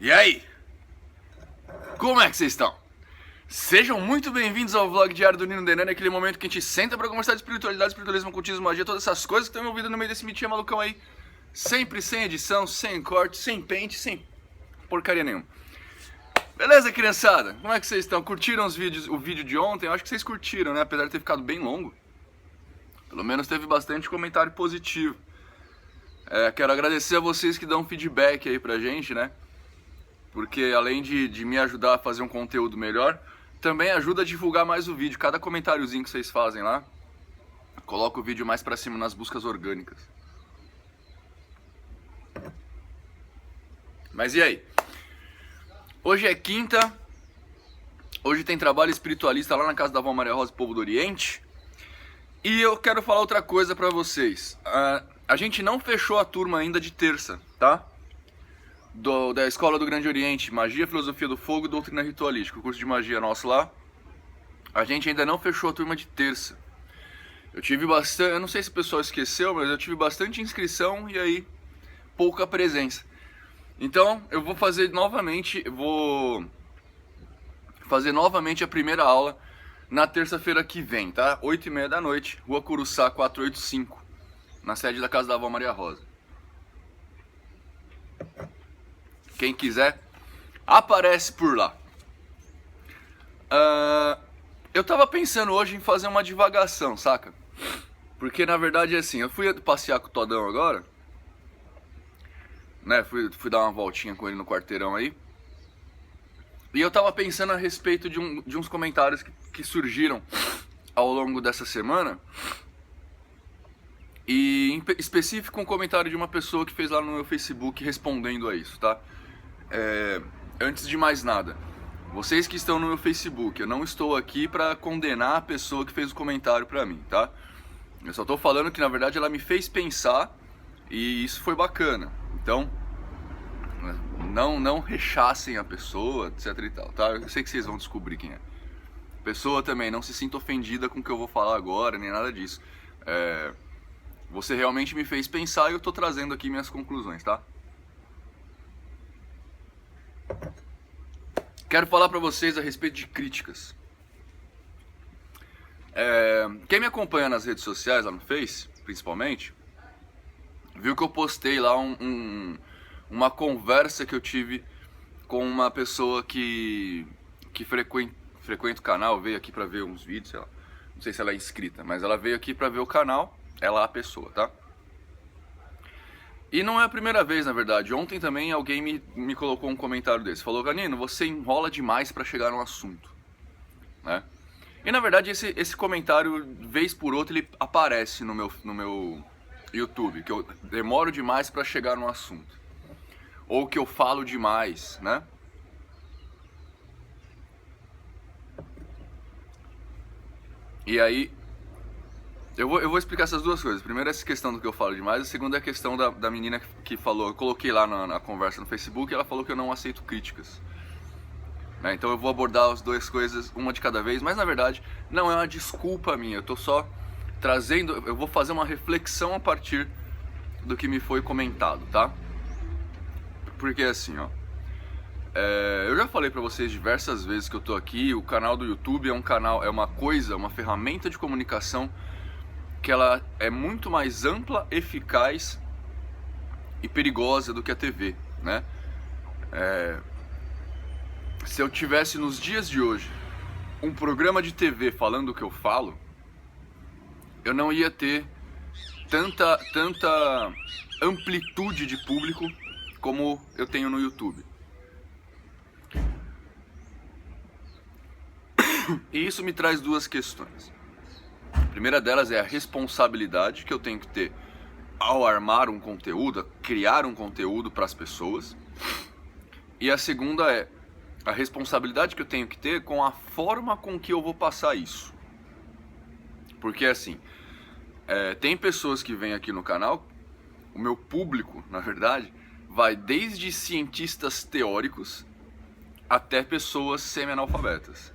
E aí? Como é que vocês estão? Sejam muito bem-vindos ao vlog diário do Nino Denani, aquele momento que a gente senta pra conversar de espiritualidade, espiritualismo, ocultismo, magia, todas essas coisas que estão envolvidas no meio desse mitinha malucão aí. Sempre sem edição, sem corte, sem pente, sem porcaria nenhuma. Beleza, criançada? Como é que vocês estão? Curtiram o vídeo de ontem? Eu acho que vocês curtiram, né? Apesar de ter ficado bem longo. Pelo menos teve bastante comentário positivo. Quero agradecer a vocês que dão feedback aí pra gente, né? Porque além de me ajudar a fazer um conteúdo melhor, também ajuda a divulgar mais o vídeo. Cada comentáriozinho que vocês fazem lá, coloca o vídeo mais pra cima nas buscas orgânicas. Mas e aí? Hoje é quinta, hoje tem trabalho espiritualista lá na casa da Vó Maria Rosa, Povo do Oriente. E eu quero falar outra coisa pra vocês. A gente não fechou a turma ainda de terça, tá? Da Escola do Grande Oriente, Magia, Filosofia do Fogo e Doutrina Ritualística, o curso de magia nosso lá. A gente ainda não fechou a turma de terça. Eu tive bastante, eu não sei se o pessoal esqueceu, mas eu tive bastante inscrição e aí pouca presença. Então eu vou fazer novamente, a primeira aula na terça-feira que vem, tá? 8h30 da noite, Rua Curuçá 485, na sede da casa da Vó Maria Rosa. Quem quiser, aparece por lá. Eu tava pensando hoje em fazer uma divagação, saca? Porque na verdade é assim, eu fui passear com o Todão agora, né? Fui dar uma voltinha com ele no quarteirão aí. E eu tava pensando a respeito de uns comentários que surgiram ao longo dessa semana. E em específico um comentário de uma pessoa que fez lá no meu Facebook respondendo a isso, tá? Antes de mais nada, vocês que estão no meu Facebook, eu não estou aqui pra condenar a pessoa que fez o comentário pra mim, tá? Eu só tô falando que na verdade ela me fez pensar e isso foi bacana. Então, não rechacem a pessoa, etc e tal, tá? Eu sei que vocês vão descobrir quem é. Pessoa também, não se sinta ofendida com o que eu vou falar agora, nem nada disso. Você realmente me fez pensar e eu tô trazendo aqui minhas conclusões, tá? Quero falar pra vocês a respeito de críticas. Quem me acompanha nas redes sociais, lá no Face, principalmente, viu que eu postei lá uma conversa que eu tive com uma pessoa que frequenta o canal, veio aqui pra ver uns vídeos, sei lá. Não sei se ela é inscrita, mas ela veio aqui pra ver o canal, ela é a pessoa, tá? E não é a primeira vez, na verdade. Ontem também alguém me colocou um comentário desse. Falou, Ganino, você enrola demais pra chegar no assunto, né? E na verdade esse comentário, vez por outra, ele aparece no meu YouTube, que eu demoro demais pra chegar no assunto. Ou que eu falo demais, né? E aí, eu vou explicar essas duas coisas. Primeiro essa questão do que eu falo demais, a segunda é a questão da menina que falou, eu coloquei lá na conversa no Facebook, e ela falou que eu não aceito críticas. Então eu vou abordar as duas coisas, uma de cada vez, mas na verdade não é uma desculpa minha, eu tô só trazendo, eu vou fazer uma reflexão a partir do que me foi comentado, tá? Porque assim, ó, eu já falei pra vocês diversas vezes que eu tô aqui, o canal do YouTube é um canal, é uma ferramenta de comunicação que ela é muito mais ampla, eficaz e perigosa do que a TV, né? Se eu tivesse nos dias de hoje um programa de TV falando o que eu falo, eu não ia ter tanta amplitude de público como eu tenho no YouTube. E isso me traz duas questões. A primeira delas é a responsabilidade que eu tenho que ter ao armar um conteúdo, criar um conteúdo para as pessoas. E a segunda é a responsabilidade que eu tenho que ter com a forma com que eu vou passar isso. Porque assim, tem pessoas que vêm aqui no canal, o meu público, na verdade, vai desde cientistas teóricos até pessoas semi-analfabetas.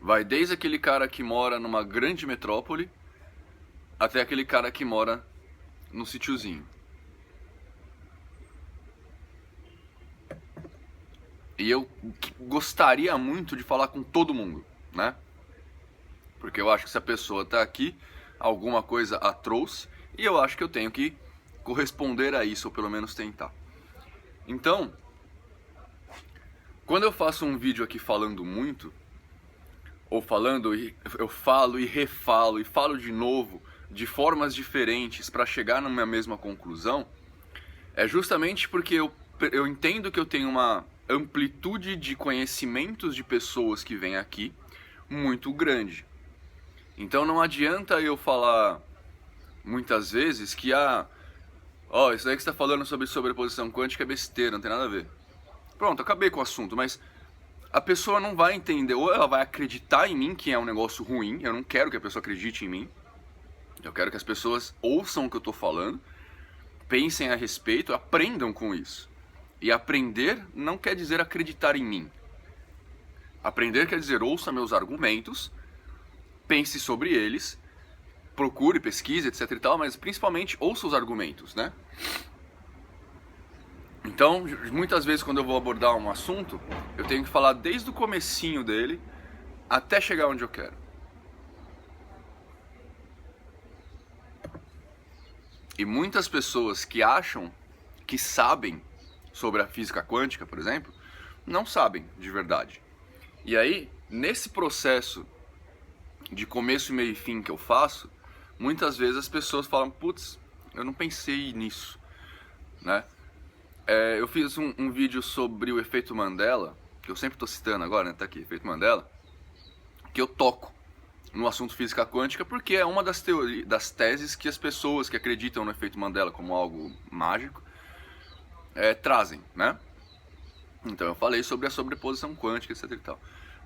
Vai desde aquele cara que mora numa grande metrópole até aquele cara que mora no sítiozinho. E eu gostaria muito de falar com todo mundo, né? Porque eu acho que se a pessoa tá aqui, alguma coisa a trouxe, e eu acho que eu tenho que corresponder a isso, ou pelo menos tentar. Então, quando eu faço um vídeo aqui falando muito, ou falando, eu falo e refalo, e falo de novo, de formas diferentes para chegar na minha mesma conclusão, é justamente porque eu entendo que eu tenho uma amplitude de conhecimentos de pessoas que vêm aqui muito grande. Então não adianta eu falar muitas vezes que isso aí que você está falando sobre sobreposição quântica é besteira, não tem nada a ver. Pronto, acabei com o assunto, mas a pessoa não vai entender, ou ela vai acreditar em mim que é um negócio ruim, eu não quero que a pessoa acredite em mim, eu quero que as pessoas ouçam o que eu estou falando, pensem a respeito, aprendam com isso. E aprender não quer dizer acreditar em mim. Aprender quer dizer ouça meus argumentos, pense sobre eles, procure, pesquise, etc e tal, mas principalmente ouça os argumentos, né? Então, muitas vezes quando eu vou abordar um assunto, eu tenho que falar desde o comecinho dele até chegar onde eu quero. E muitas pessoas que acham que sabem sobre a física quântica, por exemplo, não sabem de verdade. E aí, nesse processo de começo, meio e fim que eu faço, muitas vezes as pessoas falam, putz, eu não pensei nisso, né? Eu fiz um vídeo sobre o efeito Mandela, que eu sempre estou citando agora, né? Tá aqui, efeito Mandela, que eu toco no assunto física quântica, porque é uma das teses que as pessoas que acreditam no efeito Mandela como algo mágico trazem, né? Então eu falei sobre a sobreposição quântica, etc e tal.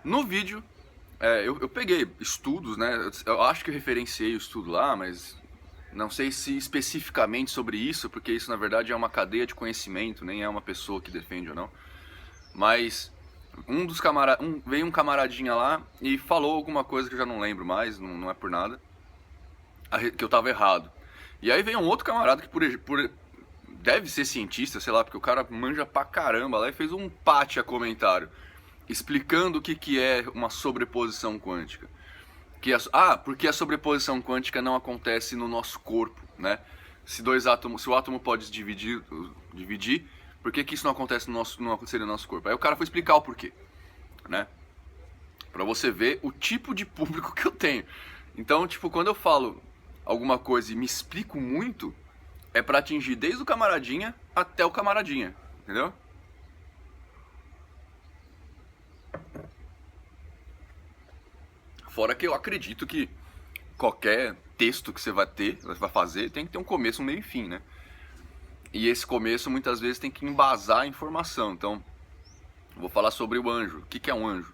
No vídeo, eu peguei estudos, né? Eu acho que eu referenciei o estudo lá, mas não sei se especificamente sobre isso, porque isso na verdade é uma cadeia de conhecimento, nem é uma pessoa que defende ou não. Mas veio um camaradinha lá e falou alguma coisa que eu já não lembro mais, não é por nada, que eu tava errado. E aí veio um outro camarada que deve ser cientista, sei lá, porque o cara manja pra caramba lá e fez um pátio a comentário explicando o que é uma sobreposição quântica. Porque a sobreposição quântica não acontece no nosso corpo, né? Se o átomo pode se dividir, por que isso não acontece não aconteceria no nosso corpo? Aí o cara foi explicar o porquê, né? Pra você ver o tipo de público que eu tenho. Então, tipo, quando eu falo alguma coisa e me explico muito, é pra atingir desde o camaradinha até o camaradinha, entendeu? Fora que eu acredito que qualquer texto que você vai fazer, tem que ter um começo, um meio e fim, né? E esse começo muitas vezes tem que embasar a informação. Então, vou falar sobre o anjo. O que é um anjo?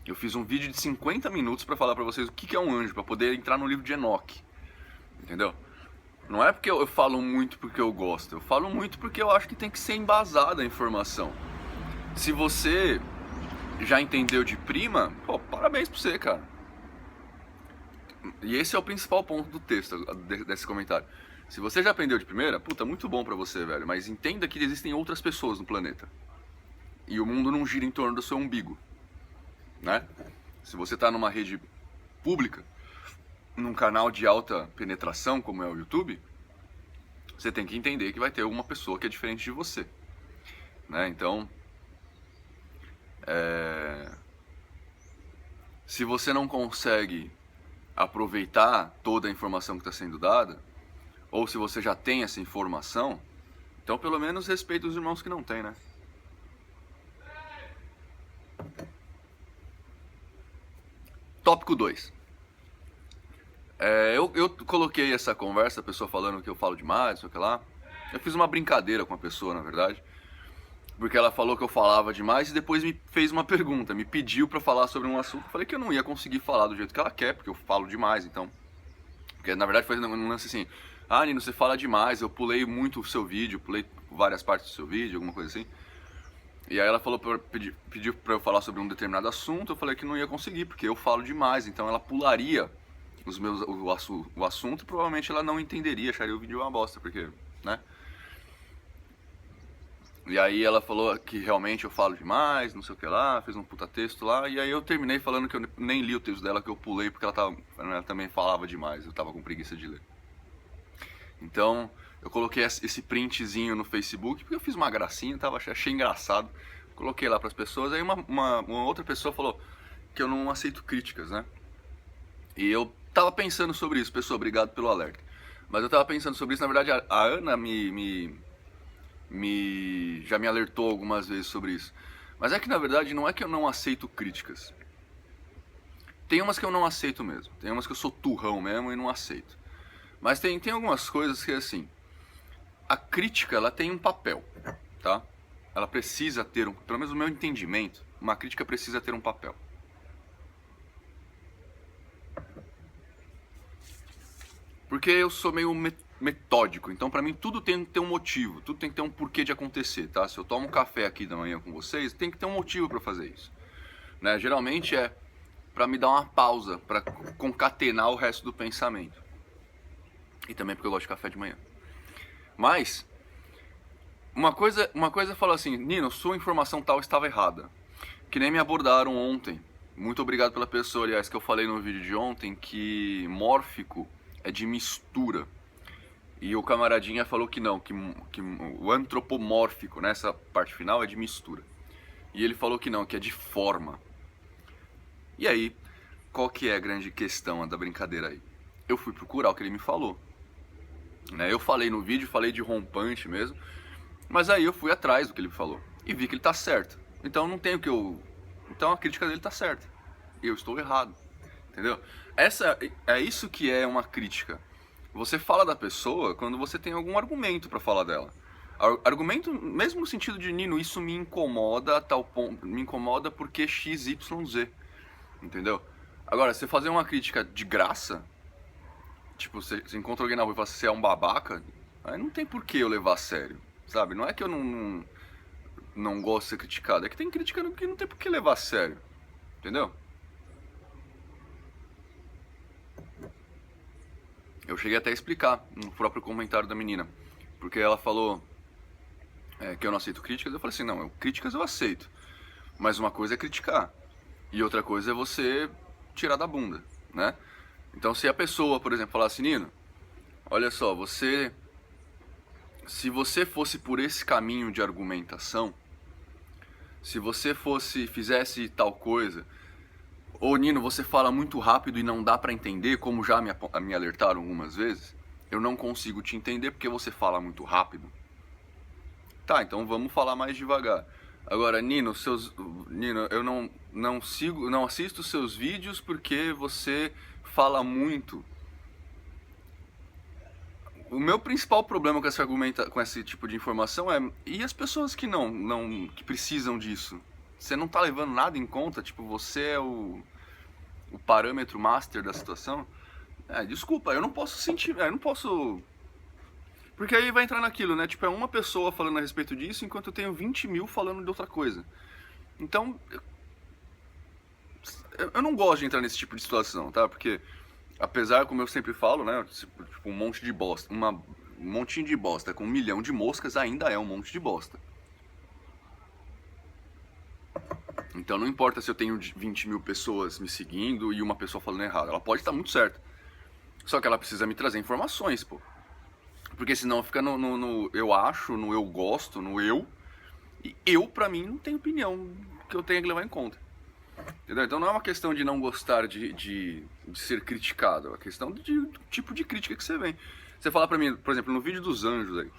Eu fiz um vídeo de 50 minutos para falar para vocês o que é um anjo, para poder entrar no livro de Enoque. Entendeu? Não é porque eu falo muito porque eu gosto, eu falo muito porque eu acho que tem que ser embasada a informação. Se você já entendeu de prima, pô, parabéns pra você, cara. E esse é o principal ponto do texto, desse comentário. Se você já aprendeu de primeira, puta, muito bom pra você, velho. Mas entenda que existem outras pessoas no planeta. E o mundo não gira em torno do seu umbigo, né? Se você tá numa rede pública, num canal de alta penetração, como é o YouTube, você tem que entender que vai ter uma pessoa que é diferente de você, né? Então, se você não consegue aproveitar toda a informação que está sendo dada, ou se você já tem essa informação, então pelo menos respeita os irmãos que não têm, né? Tópico 2. Eu coloquei essa conversa, a pessoa falando que eu falo demais, sei o que lá. Eu fiz uma brincadeira com a pessoa, na verdade, porque ela falou que eu falava demais e depois me fez uma pergunta, me pediu pra falar sobre um assunto. Eu falei que eu não ia conseguir falar do jeito que ela quer, porque eu falo demais, então. Porque na verdade foi um lance assim: Nino, você fala demais, eu pulei muito o seu vídeo, pulei várias partes do seu vídeo, alguma coisa assim. E aí ela pediu pra eu falar sobre um determinado assunto, eu falei que não ia conseguir, porque eu falo demais, então ela pularia o assunto e provavelmente ela não entenderia, acharia o vídeo uma bosta, porque, né? E aí ela falou que realmente eu falo demais, não sei o que lá, fez um puta texto lá, e aí eu terminei falando que eu nem li o texto dela, que eu pulei porque ela também falava demais, eu tava com preguiça de ler. Então, eu coloquei esse printzinho no Facebook, porque eu fiz uma gracinha, achei engraçado. Coloquei lá pras pessoas, aí uma outra pessoa falou que eu não aceito críticas, né? E eu tava pensando sobre isso, pessoal, obrigado pelo alerta. Mas eu tava pensando sobre isso, na verdade a Ana já me alertou algumas vezes sobre isso. Mas é que na verdade não é que eu não aceito críticas. Tem umas que eu não aceito mesmo. Tem umas que eu sou turrão mesmo e não aceito. Mas tem algumas coisas que assim, a crítica ela tem um papel, tá? Ela precisa ter pelo menos no meu entendimento, uma crítica precisa ter um papel. Porque eu sou meio metódico, então pra mim tudo tem que ter um motivo, tudo tem que ter um porquê de acontecer, tá? Se eu tomo um café aqui da manhã com vocês, tem que ter um motivo pra fazer isso, né? Geralmente é pra me dar uma pausa, pra concatenar o resto do pensamento. E também porque eu gosto de café de manhã. Mas uma coisa fala assim, Nino, sua informação tal estava errada. Que nem me abordaram ontem. Muito obrigado pela pessoa, aliás, que eu falei no vídeo de ontem que mórfico é de mistura. E o camaradinha falou que não, que o antropomórfico, nessa parte final, é de mistura. E ele falou que não, que é de forma. E aí, qual que é a grande questão da brincadeira aí? Eu fui procurar o que ele me falou. Né? Eu falei no vídeo, falei de rompante mesmo, mas aí eu fui atrás do que ele me falou. E vi que ele tá certo. Então não tem o que eu... Então a crítica dele tá certa. E eu estou errado. Entendeu? É isso que é uma crítica. Você fala da pessoa quando você tem algum argumento pra falar dela. Argumento, mesmo no sentido de, Nino, isso me incomoda a tal ponto, me incomoda porque XYZ. Entendeu? Agora, você fazer uma crítica de graça, tipo, você encontra alguém na rua e fala assim, você é um babaca, aí não tem por que eu levar a sério, sabe? Não é que eu não gosto de ser criticado, é que tem crítica que não tem por que levar a sério, entendeu? Eu cheguei até a explicar no próprio comentário da menina, porque ela falou que eu não aceito críticas, eu falei assim, não, críticas eu aceito, mas uma coisa é criticar, e outra coisa é você tirar da bunda, né? Então se a pessoa, por exemplo, falar assim, Nino, olha só, se você fosse por esse caminho de argumentação, se você fizesse tal coisa, ou Nino, você fala muito rápido e não dá pra entender, como já me alertaram algumas vezes, eu não consigo te entender porque você fala muito rápido. Tá, então vamos falar mais devagar. Agora, Nino, eu não assisto seus vídeos porque você fala muito. O meu principal problema com esse tipo de informação é, e as pessoas que que precisam disso? Você não tá levando nada em conta, tipo, você é o parâmetro master da situação? Desculpa, eu não posso sentir, eu não posso... Porque aí vai entrar naquilo, né? Tipo, é uma pessoa falando a respeito disso, enquanto eu tenho 20 mil falando de outra coisa. Então, eu não gosto de entrar nesse tipo de situação, tá? Porque, apesar, como eu sempre falo, né? Tipo, um monte de bosta, um montinho de bosta com 1 milhão de moscas ainda é um monte de bosta. Então não importa se eu tenho 20 mil pessoas me seguindo e uma pessoa falando errado. Ela pode estar muito certa. Só que ela precisa me trazer informações, pô. Porque senão fica no eu acho, no eu gosto, no eu. E eu, pra mim, não tenho opinião que eu tenha que levar em conta. Entendeu? Então não é uma questão de não gostar de ser criticado. É uma questão do tipo de crítica que você vem. Você fala pra mim, por exemplo, no vídeo dos anjos aí.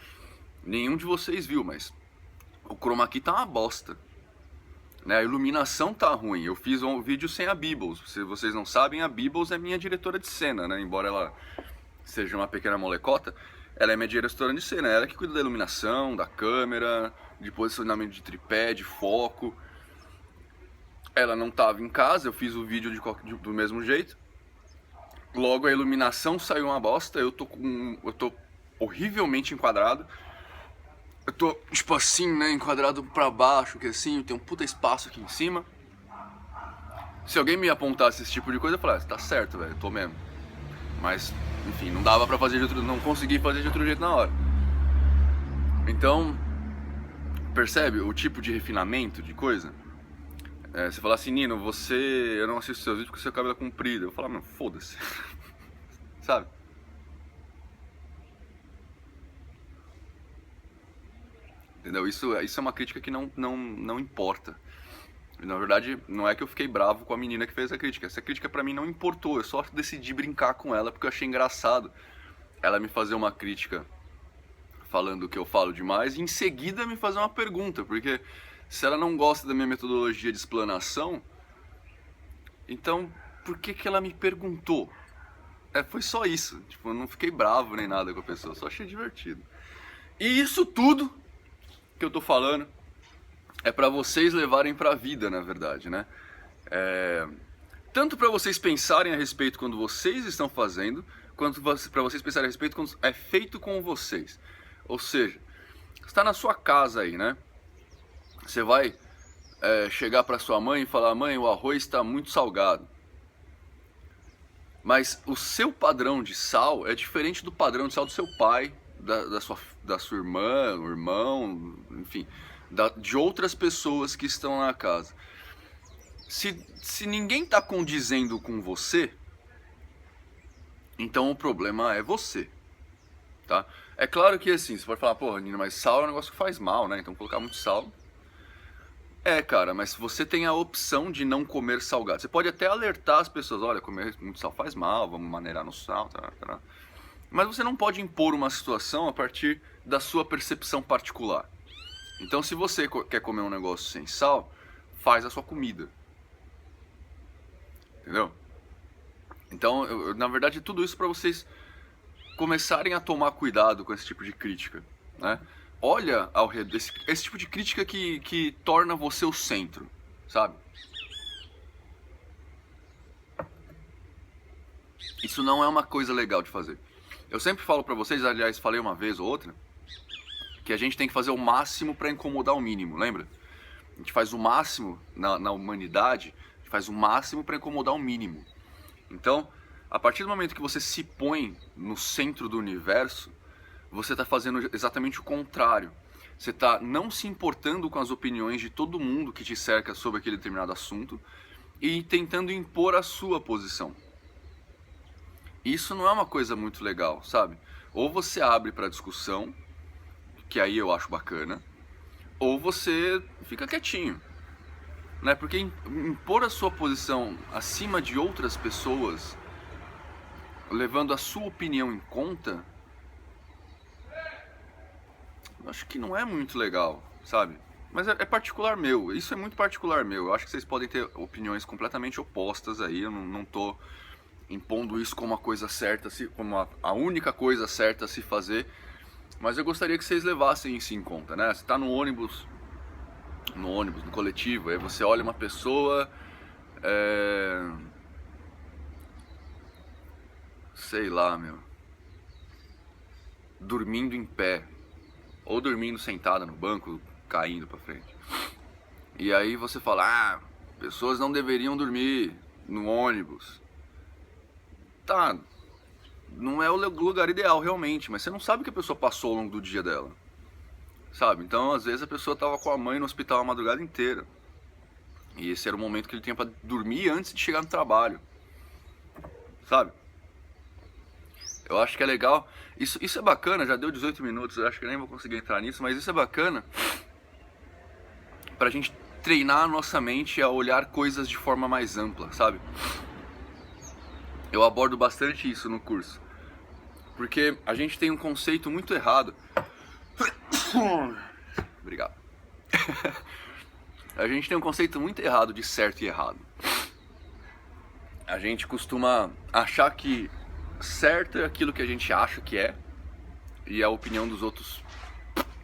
Nenhum de vocês viu, mas o chroma key tá uma bosta. Né? A iluminação tá ruim. Eu fiz um vídeo sem a Bibbles. Se vocês não sabem, a Bibbles é minha diretora de cena, né? Embora ela seja uma pequena molecota, ela é minha diretora de cena. Ela que cuida da iluminação, da câmera, de posicionamento de tripé, de foco. Ela não tava em casa, eu fiz o vídeo do mesmo jeito. Logo a iluminação saiu uma bosta, eu tô horrivelmente enquadrado. Eu tô, tipo assim, né, enquadrado pra baixo, que assim, tem um puta espaço aqui em cima. Se alguém me apontasse esse tipo de coisa, eu falaria, tá certo, velho, tô mesmo. Mas, enfim, não dava pra fazer não consegui fazer de outro jeito na hora. Então, Percebe o tipo de refinamento de coisa? Você fala assim, Nino, eu não assisto seus vídeos porque seu cabelo é comprido. Eu falo, mano, foda-se. Sabe? Entendeu? Isso é uma crítica que não importa. Na verdade, não é que eu fiquei bravo com a menina que fez a crítica. Essa crítica pra mim não importou. Eu só decidi brincar com ela porque eu achei engraçado ela me fazer uma crítica falando que eu falo demais e em seguida me fazer uma pergunta. Porque se ela não gosta da minha metodologia de explanação, então por que ela me perguntou? Foi só isso. Tipo, eu não fiquei bravo nem nada com a pessoa. Só achei divertido. E isso tudo que eu tô falando é pra vocês levarem pra vida, na verdade, né? Tanto pra vocês pensarem a respeito quando vocês estão fazendo, quanto pra vocês pensarem a respeito quando é feito com vocês. Ou seja, você tá na sua casa aí, né? Você vai chegar pra sua mãe e falar, mãe, o arroz tá muito salgado. Mas o seu padrão de sal é diferente do padrão de sal do seu pai, da sua irmã, o irmão, enfim, de outras pessoas que estão na casa. Se ninguém está condizendo com você, então o problema é você, tá? É claro que assim, você pode falar, porra, Nino, mas sal é um negócio que faz mal, né? Então colocar muito sal... cara, mas você tem a opção de não comer salgado. Você pode até alertar as pessoas, olha, comer muito sal faz mal, vamos maneirar no sal, tá. Mas você não pode impor uma situação a partir da sua percepção particular. Então, se você quer comer um negócio sem sal, faz a sua comida. Entendeu? Então, na verdade, tudo isso para vocês começarem a tomar cuidado com esse tipo de crítica, né? Olha ao redor, esse tipo de crítica que torna você o centro, sabe? Isso não é uma coisa legal de fazer. Eu sempre falo pra vocês, aliás, falei uma vez ou outra, que a gente tem que fazer o máximo pra incomodar o mínimo, lembra? A gente faz o máximo na humanidade, a gente faz o máximo pra incomodar o mínimo. Então, a partir do momento que você se põe no centro do universo, você está fazendo exatamente o contrário. Você está não se importando com as opiniões de todo mundo que te cerca sobre aquele determinado assunto e tentando impor a sua posição. Isso não é uma coisa muito legal, sabe? Ou você abre para discussão, que aí eu acho bacana, ou você fica quietinho, né? Porque impor a sua posição acima de outras pessoas, levando a sua opinião em conta, acho que não é muito legal, sabe? Mas é particular meu, isso é muito particular meu. Eu acho que vocês podem ter opiniões completamente opostas aí, eu não tô impondo isso como a coisa certa, como a única coisa certa a se fazer. Mas eu gostaria que vocês levassem isso em conta, né? Você tá no ônibus, no coletivo, aí você olha uma pessoa, sei lá, meu, dormindo em pé, ou dormindo sentada no banco, caindo pra frente. E aí você fala, pessoas não deveriam dormir no ônibus. Tá, não é o lugar ideal realmente, mas você não sabe o que a pessoa passou ao longo do dia dela, sabe? Então às vezes a pessoa tava com a mãe no hospital a madrugada inteira, e esse era o momento que ele tinha pra dormir antes de chegar no trabalho, sabe? Eu acho que é legal, isso é bacana, já deu 18 minutos, eu acho que nem vou conseguir entrar nisso, mas isso é bacana pra gente treinar a nossa mente a olhar coisas de forma mais ampla, sabe? Eu abordo bastante isso no curso, porque a gente tem um conceito muito errado. Obrigado. A gente tem um conceito muito errado de certo e errado. A gente costuma achar que certo é aquilo que a gente acha que é, e a opinião dos outros,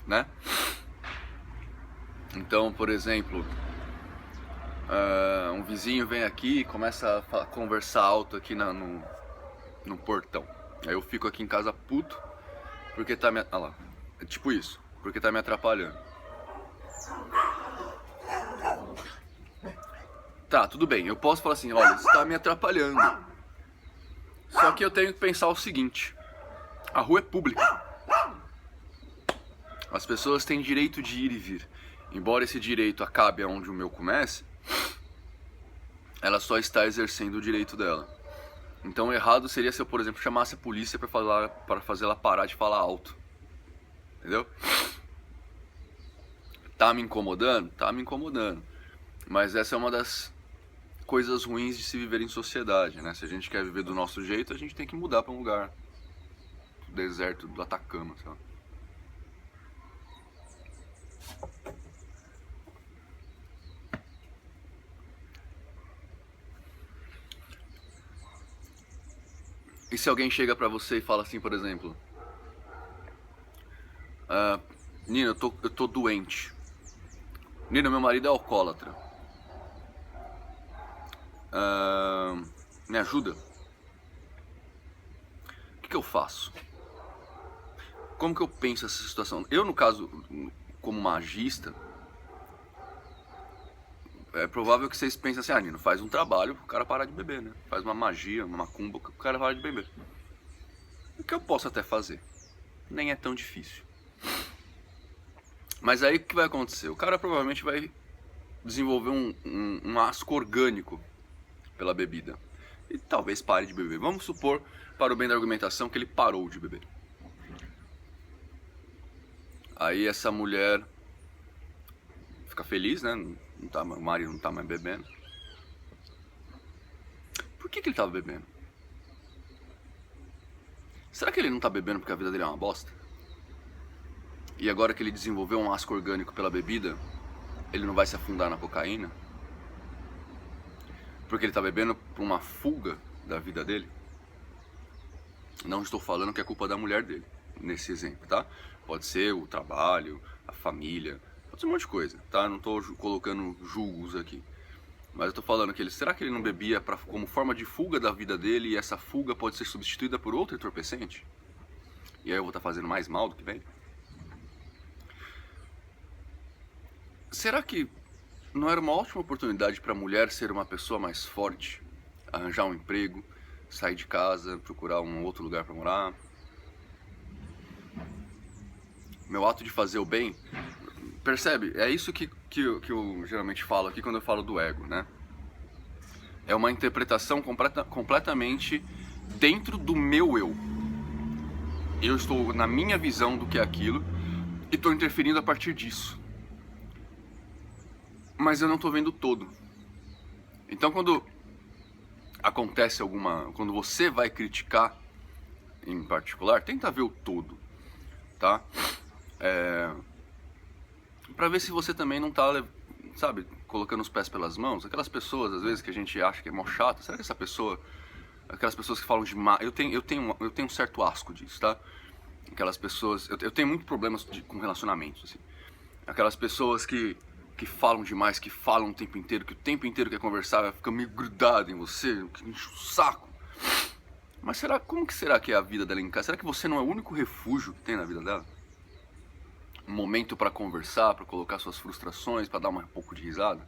né? Então, por exemplo, um vizinho vem aqui e começa a conversar alto aqui no portão. Aí eu fico aqui em casa puto, porque tá me... Olha lá, é tipo isso, porque tá me atrapalhando. Tá, tudo bem, eu posso falar assim, olha, isso tá me atrapalhando. Só que eu tenho que pensar o seguinte, a rua é pública. As pessoas têm direito de ir e vir. Embora esse direito acabe onde o meu comece, ela só está exercendo o direito dela. Então errado seria se eu, por exemplo, chamasse a polícia para fazer ela parar de falar alto. Entendeu? Tá me incomodando? Tá me incomodando. Mas essa é uma das coisas ruins de se viver em sociedade, né? Se a gente quer viver do nosso jeito, a gente tem que mudar para um lugar do deserto do Atacama, sabe? E se alguém chega pra você e fala assim, por exemplo, Nina, eu tô doente. Nina, meu marido é alcoólatra. Me ajuda? O que eu faço? Como que eu penso essa situação? Eu, no caso, como magista, é provável que vocês pensem assim, Nino, faz um trabalho pro cara parar de beber, né? Faz uma magia, uma macumba pro cara parar de beber. O que eu posso até fazer? Nem é tão difícil. Mas aí o que vai acontecer? O cara provavelmente vai desenvolver um asco orgânico pela bebida. E talvez pare de beber. Vamos supor, para o bem da argumentação, que ele parou de beber. Aí essa mulher fica feliz, né? Não tá, o marido não tá mais bebendo. Por que ele tava bebendo? Será que ele não tá bebendo porque a vida dele é uma bosta? E agora que ele desenvolveu um asco orgânico pela bebida, ele não vai se afundar na cocaína? Porque ele tá bebendo por uma fuga da vida dele? Não estou falando que é culpa da mulher dele, nesse exemplo, tá? Pode ser o trabalho, a família, pode ser um monte de coisa, tá? Não tô colocando julgos aqui. Mas eu tô falando que será que ele não bebia como forma de fuga da vida dele e essa fuga pode ser substituída por outro entorpecente? E aí eu vou estar fazendo mais mal do que bem? Será que não era uma ótima oportunidade para a mulher ser uma pessoa mais forte? Arranjar um emprego, sair de casa, procurar um outro lugar para morar? Meu ato de fazer o bem, percebe? É isso que eu geralmente falo aqui quando eu falo do ego, né? É uma interpretação completamente dentro do meu eu. Eu estou na minha visão do que é aquilo e estou interferindo a partir disso. Mas eu não estou vendo o todo. Então quando acontece quando você vai criticar em particular, tenta ver o todo, tá? Pra ver se você também não tá, sabe, colocando os pés pelas mãos. Aquelas pessoas, às vezes, que a gente acha que é mó chato, será que essa pessoa, aquelas pessoas que falam demais, eu tenho um certo asco disso, tá? Aquelas pessoas, eu tenho muito problemas com relacionamentos, assim. Aquelas pessoas que falam demais, que falam o tempo inteiro, que o tempo inteiro quer conversar, fica meio grudado em você, que enche o saco. Mas como que será que é a vida dela em casa? Será que você não é o único refúgio que tem na vida dela? Um momento para conversar, para colocar suas frustrações, para dar um pouco de risada,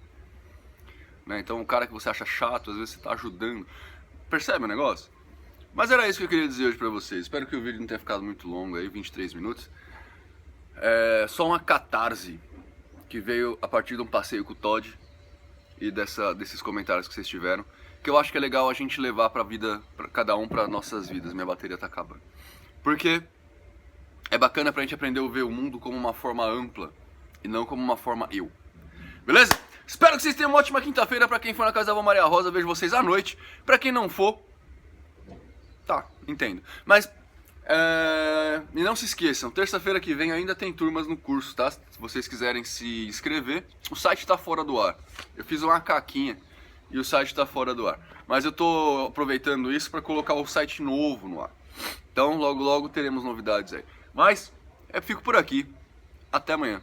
né? Então o cara que você acha chato, às vezes você tá ajudando. Percebe o negócio? Mas era isso que eu queria dizer hoje pra vocês. Espero que o vídeo não tenha ficado muito longo aí, 23 minutos. É só uma catarse que veio a partir de um passeio com o Todd e desses comentários que vocês tiveram, que eu acho que é legal a gente levar pra vida, pra cada um, para nossas vidas. Minha bateria tá acabando. Porque é bacana pra gente aprender a ver o mundo como uma forma ampla e não como uma forma eu. Beleza? Espero que vocês tenham uma ótima quinta-feira. Pra quem for na casa da Avó Maria Rosa, vejo vocês à noite. Pra quem não for, tá, entendo. Mas, e não se esqueçam, terça-feira que vem ainda tem turmas no curso, tá? Se vocês quiserem se inscrever, o site tá fora do ar. Eu fiz uma caquinha e o site tá fora do ar. Mas eu tô aproveitando isso pra colocar o site novo no ar. Então, logo, logo teremos novidades aí. Mas, fico por aqui. Até amanhã.